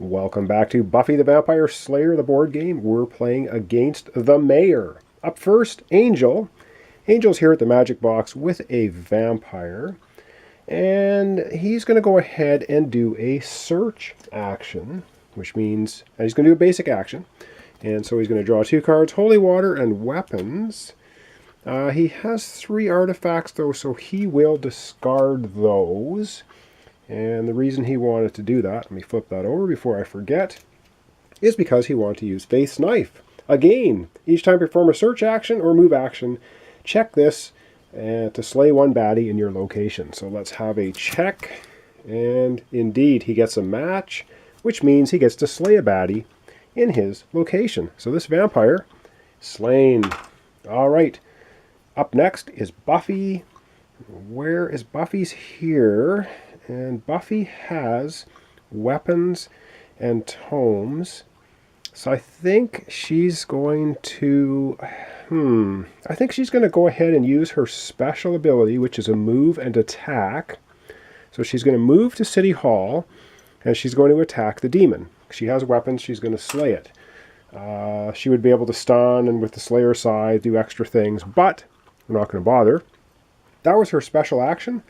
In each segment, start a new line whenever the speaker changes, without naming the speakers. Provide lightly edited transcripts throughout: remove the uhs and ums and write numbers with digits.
Welcome back to Buffy the Vampire Slayer, the board game. We're playing against the Mayor. Up first, Angel. Angel's here at the Magic Box with a vampire. And he's going to go ahead and do a search action, which means he's going to do a basic action. And so he's going to draw 2 cards, Holy Water and Weapons. He has 3 artifacts, though, so he will discard those. And the reason he wanted to do that, let me flip that over before I forget, is because he wanted to use Faith's Knife. Again, each time you perform a search action or move action, check this to slay 1 baddie in your location. So let's have a check. And indeed, he gets a match, which means he gets to slay a baddie in his location. So this vampire, slain. All right. Up next is Buffy. Where is Buffy's here? And Buffy has weapons and tomes. So I think she's going to... I think she's going to go ahead and use her special ability, which is a move and attack. So she's going to move to City Hall, and she's going to attack the demon. She has weapons, she's going to slay it. She would be able to stun and with the Slayer side do extra things, but we're not going to bother. That was her special action.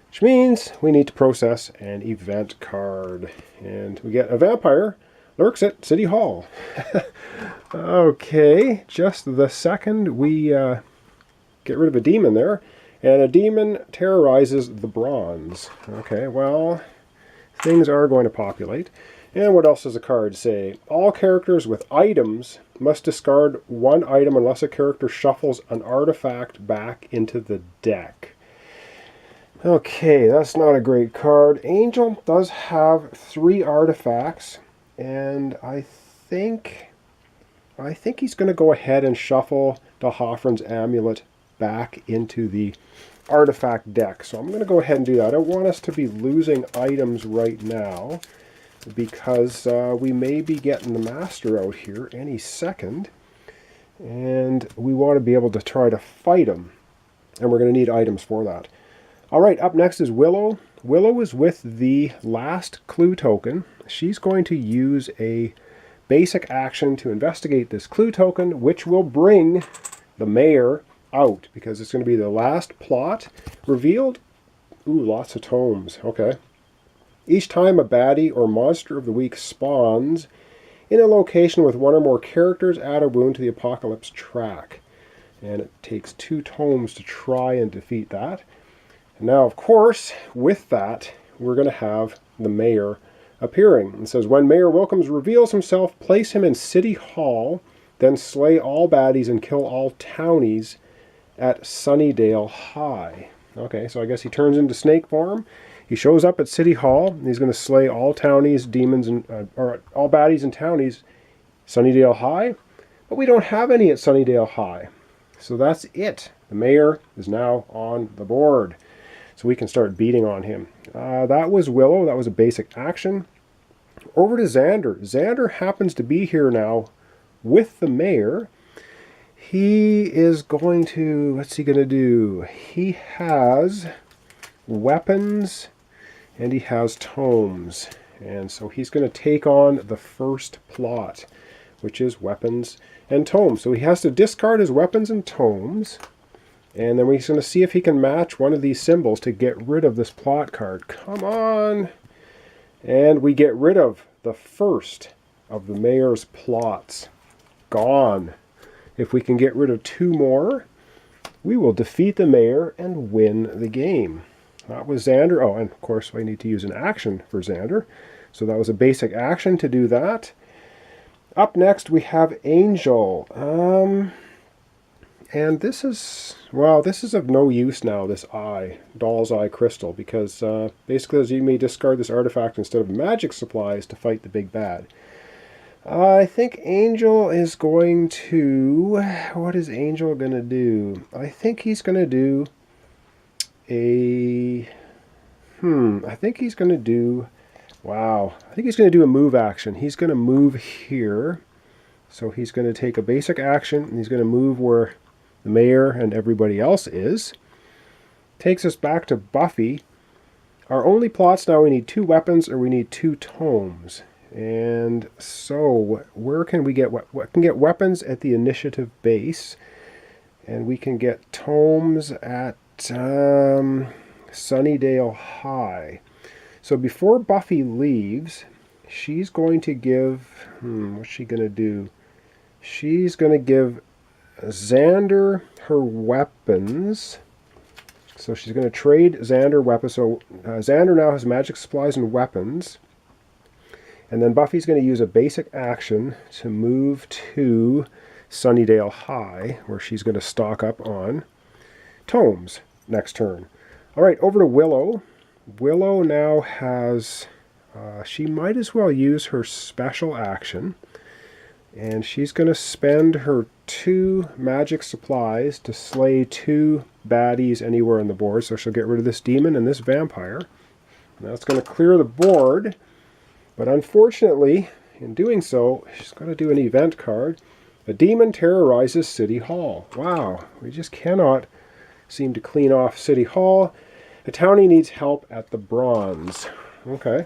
Which means we need to process an event card. And we get a vampire lurks at City Hall. Okay, just the second we get rid of a demon there. And a demon terrorizes the bronze. Okay, well, things are going to populate. And what else does the card say? All characters with items must discard 1 item unless a character shuffles an artifact back into the deck. Okay, that's not a great card. Angel does have 3 artifacts, and I think he's going to go ahead and shuffle Hoffren's amulet back into the artifact deck. So I'm going to go ahead and do that. I don't want us to be losing items right now because we may be getting the master out here any second, and we want to be able to try to fight him, and we're going to need items for that. All right, up next is Willow. Willow is with the last clue token. She's going to use a basic action to investigate this clue token, which will bring the Mayor out, because it's going to be the last plot revealed. Ooh, lots of tomes. Okay. Each time a baddie or monster of the week spawns in a location with 1 or more characters, add a wound to the Apocalypse track. And it takes 2 tomes to try and defeat that. And now, of course, with that, we're going to have the Mayor appearing. It says, when Mayor Wilkins reveals himself, place him in City Hall, then slay all baddies and kill all townies at Sunnydale High. Okay, so I guess he turns into snake form. He shows up at City Hall, and he's going to slay all townies, demons, and or all baddies and townies Sunnydale High. But we don't have any at Sunnydale High. So that's it. The Mayor is now on the board. So we can start beating on him. That was Willow. That was a basic action. Over to Xander. Xander happens to be here now with the Mayor. He is going to... What's he going to do? He has weapons and he has tomes. And so he's going to take on the first plot, which is weapons and tomes. So he has to discard his weapons and tomes. And then we're going to see if he can match one of these symbols to get rid of this plot card. Come on! And we get rid of the first of the Mayor's plots. Gone. If we can get rid of 2 more, we will defeat the Mayor and win the game. That was Xander. Oh, and of course I need to use an action for Xander. So that was a basic action to do that. Up next we have Angel. And this is, well, this is of no use now, this eye, Doll's Eye Crystal, because basically as you may discard this artifact instead of magic supplies to fight the big bad. I think Angel is going to, what is Angel going to do? I think he's going to do a, I think he's going to do, wow, I think he's going to do a move action. He's going to move here, so he's going to take a basic action, and he's going to move where the Mayor and everybody else is. Takes us back to Buffy. Our only plots now, we need 2 weapons or we need 2 tomes. And so where can we get what can get weapons at the initiative base, and we can get tomes at Sunnydale High. So before Buffy leaves, she's going to give what's she going to do? She's going to give Xander her weapons. So she's going to trade Xander weapons. So Xander now has magic supplies and weapons. And then Buffy's going to use a basic action to move to Sunnydale High, where she's going to stock up on tomes next turn. All right, over to Willow. Willow now has, she might as well use her special action. And she's going to spend her 2 magic supplies to slay 2 baddies anywhere on the board. So she'll get rid of this demon and this vampire. And that's going to clear the board. But unfortunately, in doing so, she's going to do an event card. A demon terrorizes City Hall. Wow, we just cannot seem to clean off City Hall. The townie needs help at the bronze. Okay,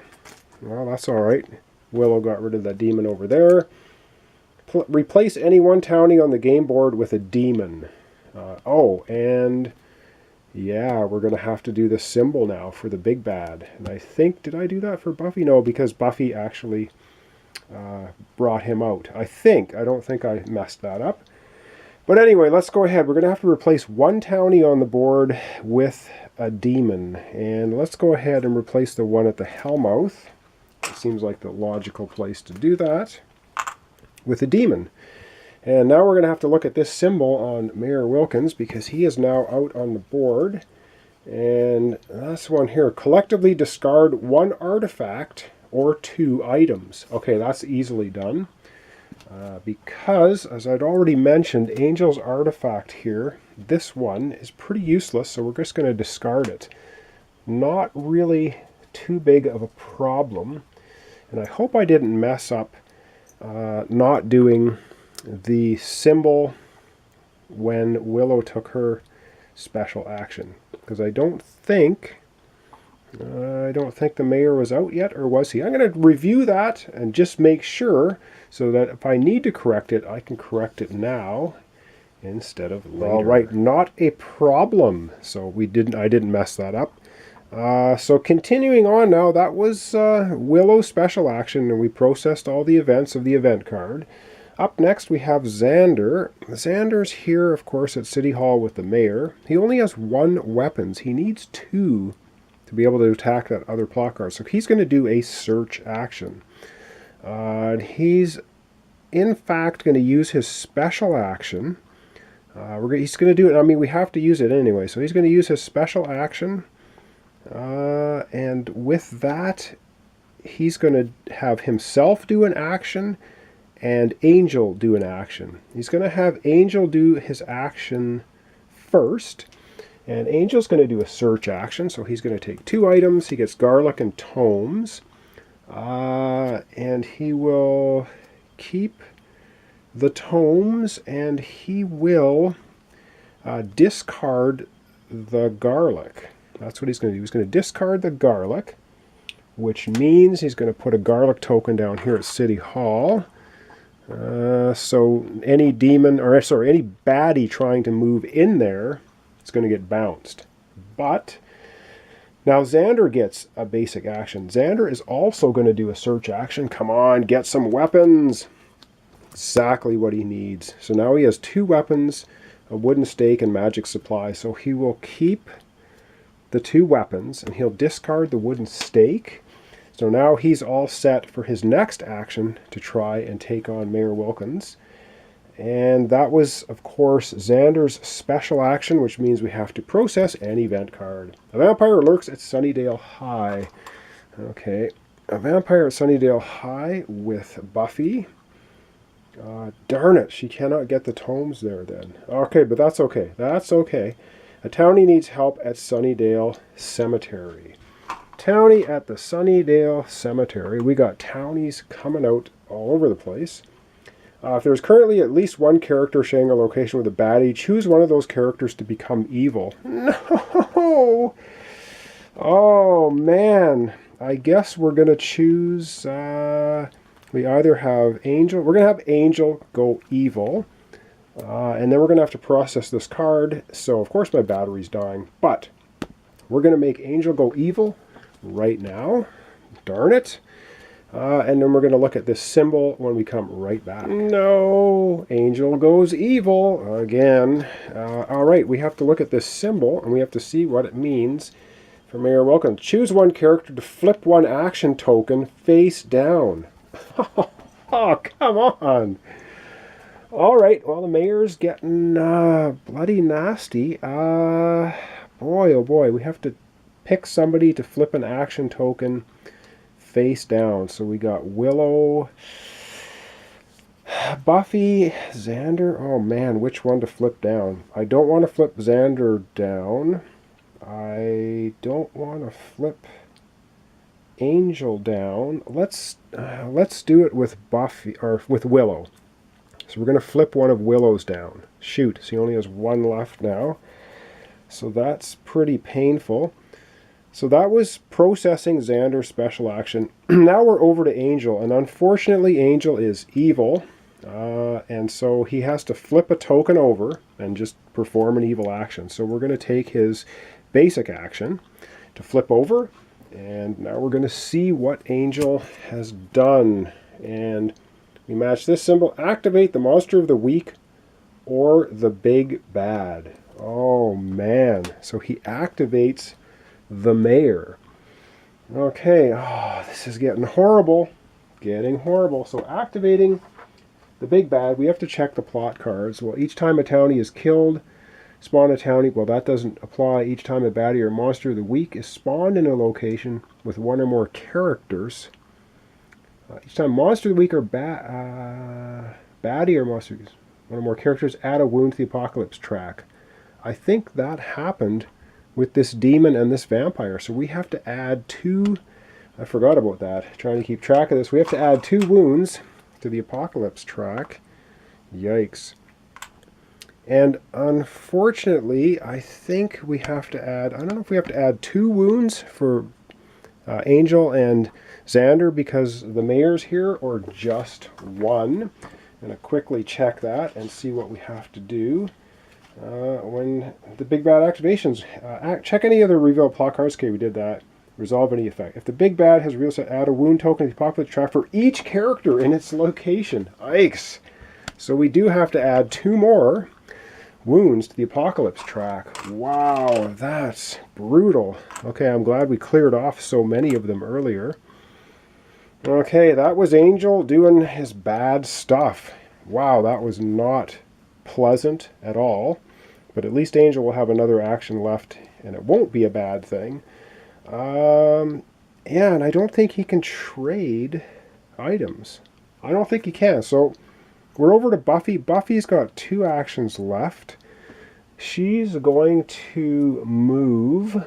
well, that's all right. Willow got rid of that demon over there. Replace any one townie on the game board with a demon. Oh, and yeah, we're going to have to do the symbol now for the big bad. And I think, did I do that for Buffy? No, because Buffy actually brought him out. I don't think I messed that up. But anyway, let's go ahead. We're going to have to replace one townie on the board with a demon. And let's go ahead and replace the one at the Hellmouth. It seems like the logical place to do that, with a demon. And now we're going to have to look at this symbol on Mayor Wilkins, because he is now out on the board. And that's one here. Collectively discard 1 artifact or 2 items. Okay, that's easily done. Because, as I'd already mentioned, Angel's artifact here, this one, is pretty useless, so we're just going to discard it. Not really too big of a problem. And I hope I didn't mess up not doing the symbol when Willow took her special action, because I don't think the mayor was out yet, or was he? I'm going to review that and just make sure, so that if I need to correct it, I can correct it now instead of later. All right, not a problem. So I didn't mess that up. So continuing on now, that was Willow's special action, and we processed all the events of the event card. Up next we have Xander. Xander's here, of course, at City Hall with the mayor. He only has 1 weapons. He needs 2 to be able to attack that other plot card. So he's going to do a search action. He's, in fact, going to use his special action. He's going to do it. I mean, we have to use it anyway. So he's going to use his special action. And with that, he's going to have himself do an action and Angel do an action. He's going to have Angel do his action first, and Angel's going to do a search action, so he's going to take 2 items. He gets garlic and tomes, and he will keep the tomes, and he will discard the garlic. That's what he's going to do. He's going to discard the garlic, which means he's going to put a garlic token down here at City Hall. So any demon, or sorry, any baddie trying to move in there, it's going to get bounced. But now Xander gets a basic action. Xander is also going to do a search action. Come on, get some weapons. Exactly what he needs. So now he has 2 weapons, a wooden stake, and magic supply. So he will keep the 2 weapons, and he'll discard the wooden stake. So now he's all set for his next action to try and take on Mayor Wilkins. And that was, of course, Xander's special action, which means we have to process an event card. A vampire lurks at Sunnydale High. Okay, a vampire at Sunnydale High with Buffy. Darn it, she cannot get the tomes there then. Okay, but that's okay. That's okay. A townie needs help at Sunnydale Cemetery. Townie at the Sunnydale Cemetery. We got townies coming out all over the place. If there's currently at least 1 character sharing a location with a baddie, choose one of those characters to become evil. No! Oh, man. I guess we're going to choose... we either have Angel, we're going to have Angel go evil, and then we're going to have to process this card, so of course my battery's dying, but we're going to make Angel go evil right now, darn it, and then we're going to look at this symbol when we come right back. No, Angel goes evil again. Alright, we have to look at this symbol, and we have to see what it means. For Mayor Welcome, choose one character to flip one action token face down. Oh, come on. Alright, well, the mayor's getting bloody nasty. Boy, oh boy, we have to pick somebody to flip an action token face down. So we got Willow, Buffy, Xander. Oh man, which one to flip down? I don't want to flip Xander down. I don't want to flip Angel down. Let's do it with Buffy, or with Willow. So we're going to flip one of Willow's down. Shoot, so he only has one left now. So that's pretty painful. So that was processing Xander's special action. Now we're over to Angel, and unfortunately Angel is evil. And so he has to flip a token over and just perform an evil action. So we're going to take his basic action to flip over, and now we're going to see what Angel has done. And we match this symbol. Activate the monster of the week or the big bad. Oh man, so he activates the mayor. Okay, oh, this is getting horrible. Getting horrible. So activating the big bad, we have to check the plot cards. Well, each time a townie is killed, spawn a townie. Well, that doesn't apply. Each time a baddie or monster of the week is spawned in a location with one or more characters. Each time monster of the week or baddie or monster, one or more characters, add a wound to the apocalypse track. I think that happened with this demon and this vampire. So we have to add 2. I forgot about that. Trying to keep track of this. We have to add 2 wounds to the apocalypse track. Yikes. And unfortunately, I think we have to add, I don't know if we have to add 2 wounds for Angel and Xander because the mayor's here, or just 1. I'm going to quickly check that and see what we have to do. When the big bad activations, check any other reveal plot cards. Okay, we did that. Resolve any effect. If the big bad has revealed, add a wound token to the apocalypse track for each character in its location. Yikes. So we do have to add 2 more wounds to the apocalypse track. Wow, that's brutal. Okay, I'm glad we cleared off so many of them earlier. Okay, that was Angel doing his bad stuff. Wow, that was not pleasant at all. But at least Angel will have another action left, and it won't be a bad thing. Yeah, and I don't think he can trade items. I don't think he can. So we're over to Buffy. Buffy's got 2 actions left. She's going to move.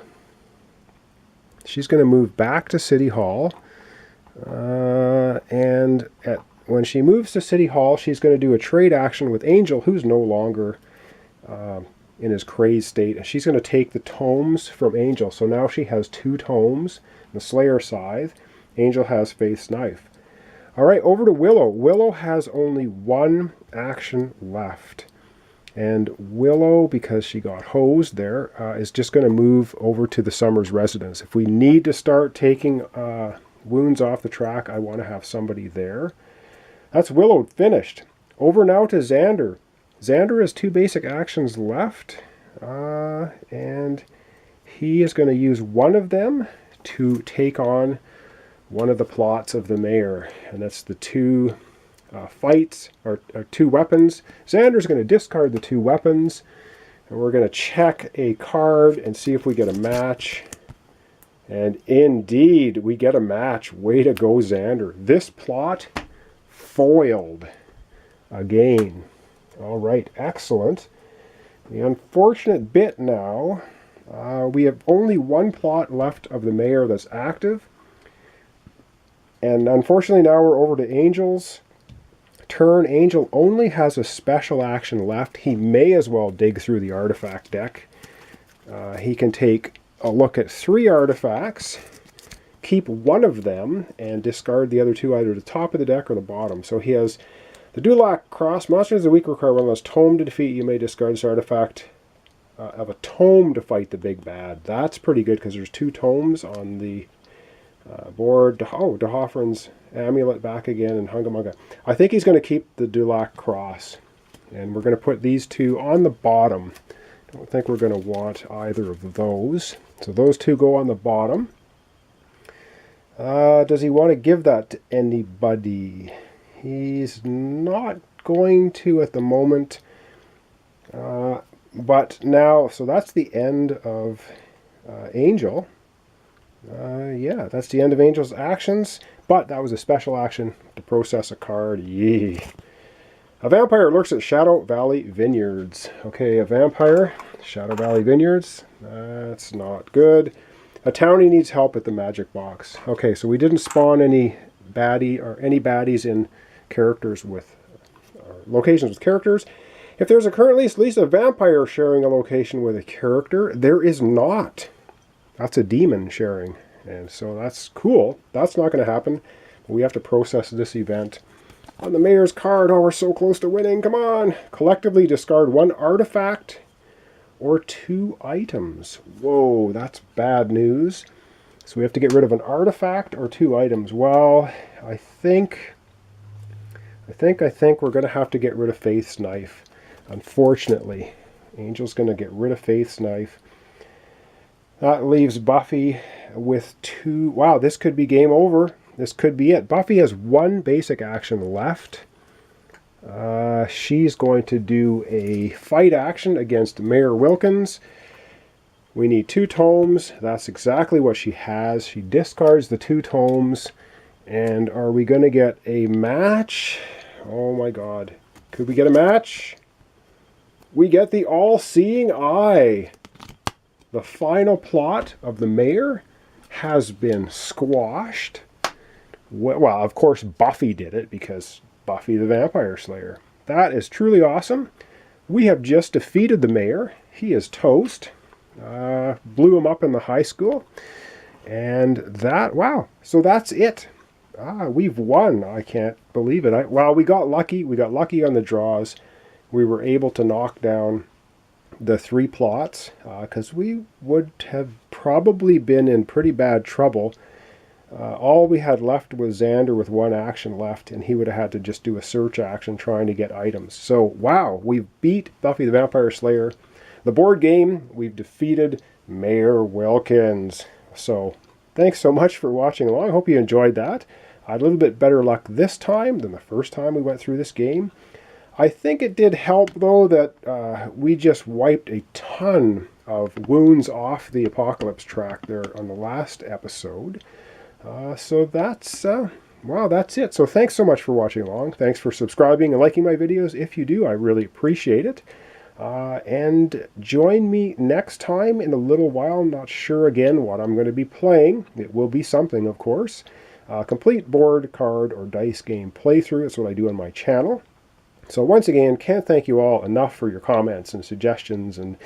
She's going to move back to City Hall. And when she moves to City Hall, she's going to do a trade action with Angel, who's no longer in his crazed state. She's going to take the tomes from Angel. So now she has 2 tomes, the Slayer Scythe. Angel has Faith's Knife. All right, over to Willow. Willow has only 1 action left. And Willow, because she got hosed there, is just going to move over to the Summers residence. If we need to start taking wounds off the track, I want to have somebody there. That's Willow finished. Over now to Xander. Xander has 2 basic actions left. And he is going to use one of them to take on one of the plots of the mayor. And that's the 2 fights, or 2 weapons. Xander's going to discard the 2 weapons. And we're going to check a card and see if we get a match. And indeed, we get a match. Way to go, Xander. This plot foiled again. All right, excellent. The unfortunate bit now, we have only 1 plot left of the mayor that's active. And unfortunately now we're over to Angel's turn. Angel only has a special action left. He may as well dig through the artifact deck. He can take a look at 3 artifacts keep one of them and discard the other two, either the top of the deck or the bottom. So he has the Dulac Cross. Monsters of the week require one less tome to defeat. You may discard this artifact of a tome to fight the big bad. That's pretty good because there's 2 tomes on the board. Oh, Dahofran's Amulet back again, and Hungamunga. I think he's going to keep the Dulac Cross. And we're going to put these 2 on the bottom. I don't think we're going to want either of those. So those 2 go on the bottom. Does he want to give that to anybody? He's not going to at the moment. But now, so that's the end of Angel. Yeah, that's the end of Angel's actions. But that was a special action to process a card. Yee. A vampire lurks at Shadow Valley Vineyards. Okay, a vampire, Shadow Valley Vineyards. That's not good. A townie needs help at the magic box. Okay, so we didn't spawn any baddies in characters with locations with characters. If there's a currently at least a vampire sharing a location with a character, there is not. That's a demon sharing, and so that's cool. That's not going to happen. We have to process this event. On the mayor's card, oh, we're so close to winning. Come on. Collectively discard 1 artifact or 2 items. Whoa, that's bad news. So we have to get rid of an artifact or 2 items. Well, I think we're going to have to get rid of Faith's Knife. Unfortunately, Angel's going to get rid of Faith's Knife. That leaves Buffy with 2. Wow, this could be game over. This could be it. Buffy has 1 basic action left. She's going to do a fight action against Mayor Wilkins. We need 2 tomes. That's exactly what she has. She discards the 2 tomes. And are we going to get a match? Oh my god. Could we get a match? We get the All-Seeing Eye. The final plot of the Mayor has been squashed. Well, of course, Buffy did it because Buffy the Vampire Slayer. That is truly awesome. We have just defeated the Mayor. He is toast. Blew him up in the high school. And that, wow. So that's it. We've won. I can't believe it. Well, we got lucky. We got lucky on the draws. We were able to knock down the 3 plots because we would have probably been in pretty bad trouble. All we had left was Xander with 1 action left, and he would have had to just do a search action trying to get items. So, wow, we've beat Buffy the Vampire Slayer. The board game, we've defeated Mayor Wilkins. So, thanks so much for watching along. I hope you enjoyed that. I had a little bit better luck this time than the first time we went through this game. I think it did help, though, that we just wiped a ton of wounds off the Apocalypse track there on the last episode. So that's, wow, that's it. So thanks so much for watching along. Thanks for subscribing and liking my videos. If you do, I really appreciate it. And join me next time in a little while. I'm not sure again what I'm going to be playing. It will be something, of course. Complete board, card, or dice game playthrough. That's what I do on my channel. So once again, can't thank you all enough for your comments and suggestions and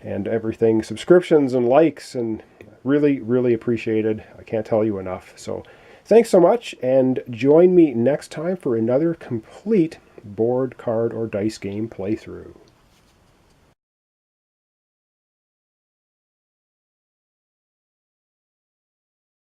everything. Subscriptions and likes, and really, really appreciated. I can't tell you enough. So thanks so much, and join me next time for another complete board, card, or dice game playthrough.